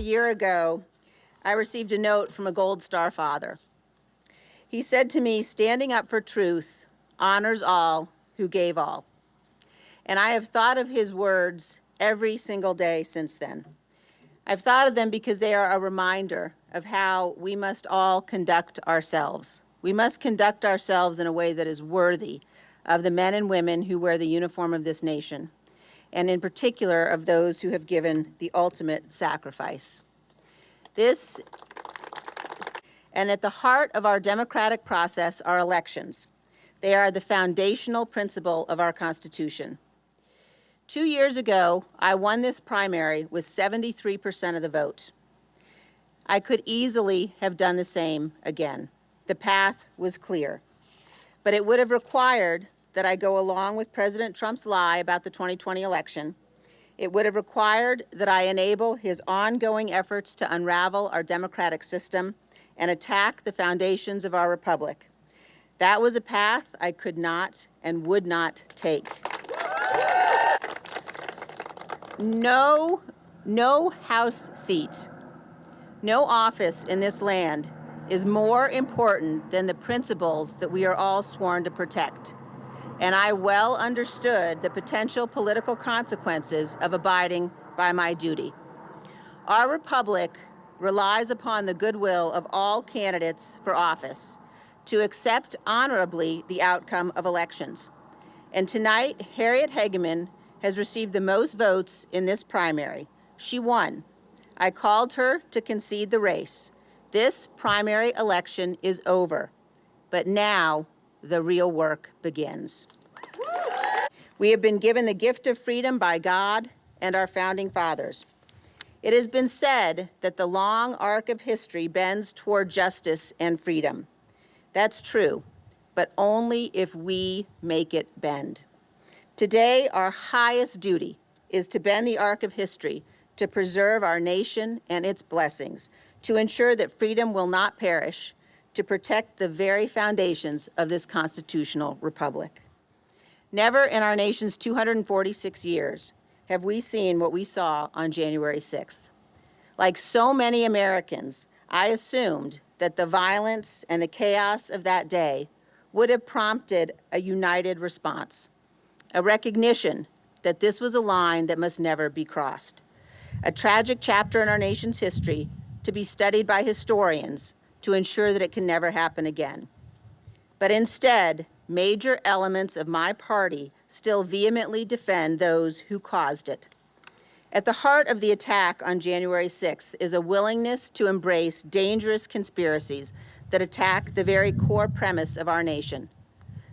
year ago, I received a note from a Gold Star father. He said to me, "Standing up for truth honors all who gave all." And I have thought of his words every single day since then. I've thought of them because they are a reminder of how we must all conduct ourselves. We must conduct ourselves in a way that is worthy of the men and women who wear the uniform of this nation, and in particular of those who have given the ultimate sacrifice. And at the heart of our democratic process are elections. They are the foundational principle of our Constitution. 2 years ago, I won this primary with 73% of the vote. I could easily have done the same again. The path was clear. But it would have required that I go along with President Trump's lie about the 2020 election. It would have required that I enable his ongoing efforts to unravel our democratic system and attack the foundations of our republic. That was a path I could not and would not take. No House seat, no office in this land is more important than the principles that we are all sworn to protect. And I well understood the potential political consequences of abiding by my duty. Our republic relies upon the goodwill of all candidates for office to accept honorably the outcome of elections. And tonight, Harriet Hageman has received the most votes in this primary. She won. I called her to concede the race. This primary election is over, but now the real work begins. We have been given the gift of freedom by God and our founding fathers. It has been said that the long arc of history bends toward justice and freedom. That's true, but only if we make it bend. Today, our highest duty is to bend the arc of history to preserve our nation and its blessings, to ensure that freedom will not perish, to protect the very foundations of this constitutional republic. Never in our nation's 246 years have we seen what we saw on January 6th. Like so many Americans, I assumed that the violence and the chaos of that day would have prompted a united response, a recognition that this was a line that must never be crossed, a tragic chapter in our nation's history to be studied by historians to ensure that it can never happen again. But instead, major elements of my party still vehemently defend those who caused it. At the heart of the attack on January 6th is a willingness to embrace dangerous conspiracies that attack the very core premise of our nation,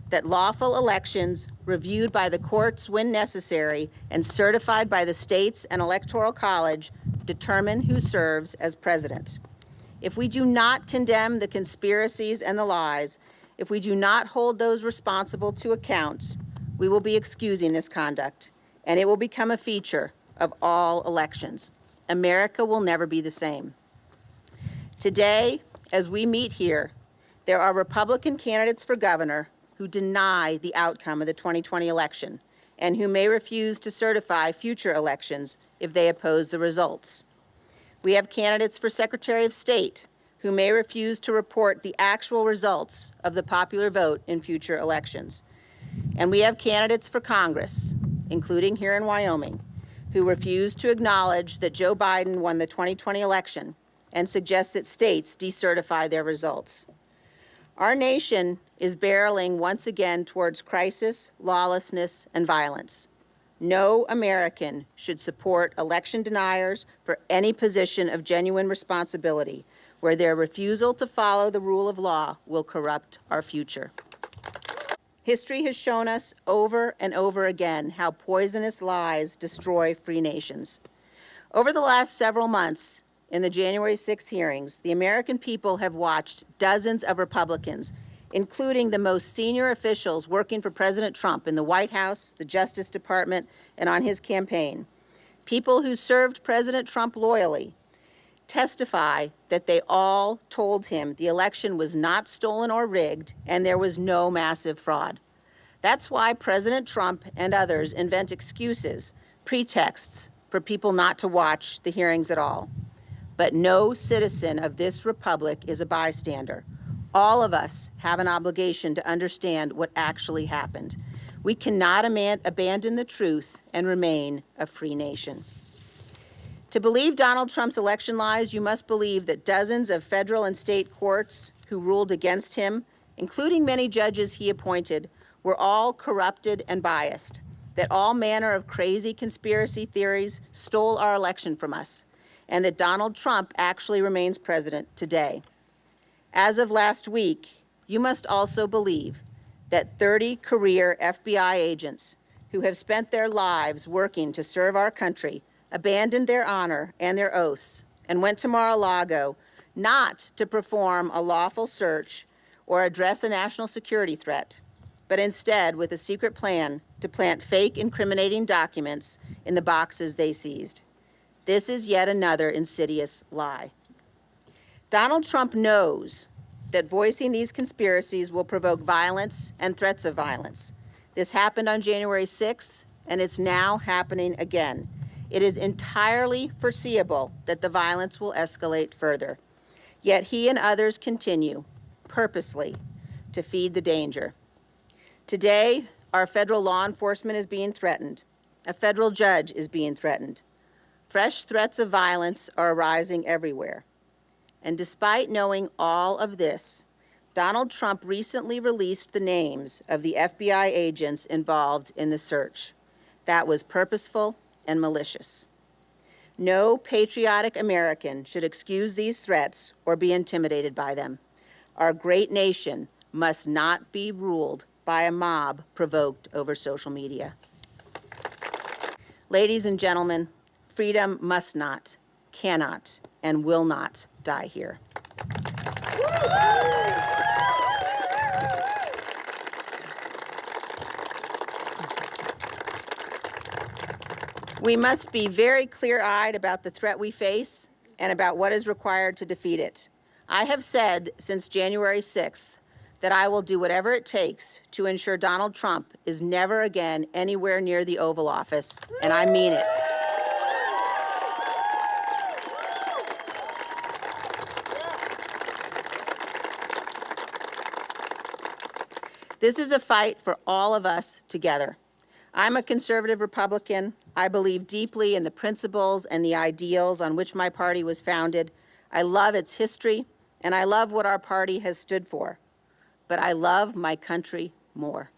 that lawful elections, reviewed by the courts when necessary and certified by the states and Electoral College, determine who serves as president. If we do not condemn the conspiracies and the lies, if we do not hold those responsible to account, we will be excusing this conduct, and it will become a feature of all elections. America will never be the same. Today, as we meet here, there are Republican candidates for governor who deny the outcome of the 2020 election and who may refuse to certify future elections if they oppose the results. We have candidates for Secretary of State who may refuse to report the actual results of the popular vote in future elections. And we have candidates for Congress, including here in Wyoming, who refuse to acknowledge that Joe Biden won the 2020 election and suggest that states decertify their results. Our nation is barreling once again towards crisis, lawlessness, and violence. No American should support election deniers for any position of genuine responsibility where their refusal to follow the rule of law will corrupt our future. History has shown us over and over again how poisonous lies destroy free nations. Over the last several months, in the January 6th hearings, the American people have watched dozens of Republicans, including the most senior officials working for President Trump in the White House, the Justice Department, and on his campaign, people who served President Trump loyally, testify that they all told him the election was not stolen or rigged and there was no massive fraud. That's why President Trump and others invent excuses, pretexts for people not to watch the hearings at all. but no citizen of this republic is a bystander. All of us have an obligation to understand what actually happened. We cannot abandon the truth and remain a free nation. To believe Donald Trump's election lies, you must believe that dozens of federal and state courts who ruled against him, including many judges he appointed, were all corrupted and biased, that all manner of crazy conspiracy theories stole our election from us, and that Donald Trump actually remains president today. As of last week, you must also believe that 30 career FBI agents who have spent their lives working to serve our country abandoned their honor and their oaths and went to Mar-a-Lago not to perform a lawful search or address a national security threat, but instead with a secret plan to plant fake incriminating documents in the boxes they seized. This is yet another insidious lie. Donald Trump knows that voicing these conspiracies will provoke violence and threats of violence. This happened on January 6th, and it's now happening again. It is entirely foreseeable that the violence will escalate further. Yet he and others continue, purposely, to feed the danger. Today, our federal law enforcement is being threatened. A federal judge is being threatened. Fresh threats of violence are arising everywhere. And despite knowing all of this, Donald Trump recently released the names of the FBI agents involved in the search. That was purposeful and malicious. No patriotic American should excuse these threats or be intimidated by them. Our great nation must not be ruled by a mob provoked over social media. Ladies and gentlemen, freedom must not, cannot, and will not die here. We must be very clear-eyed about the threat we face and about what is required to defeat it. I have said since January 6th that I will do whatever it takes to ensure Donald Trump is never again anywhere near the Oval Office, and I mean it. This is a fight for all of us together. I'm a conservative Republican. I believe deeply in the principles and the ideals on which my party was founded. I love its history, and I love what our party has stood for. But I love my country more.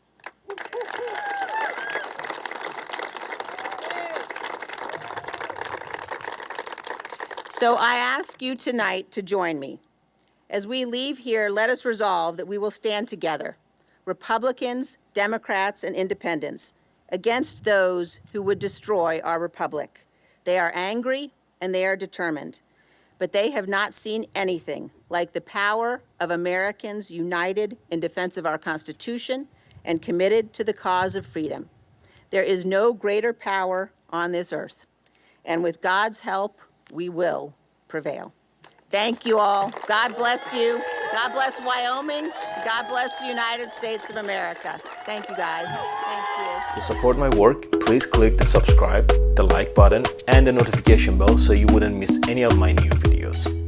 So I ask you tonight to join me. As we leave here, let us resolve that we will stand together, Republicans, Democrats, and Independents, against those who would destroy our republic. They are angry and they are determined, but they have not seen anything like the power of Americans united in defense of our Constitution and committed to the cause of freedom. There is no greater power on this earth, and with God's help, we will prevail. Thank you all. God bless you. God bless Wyoming. God bless the United States of America. Thank you, guys. Thank you. To support my work, please click the subscribe, the like button, and the notification bell so you wouldn't miss any of my new videos.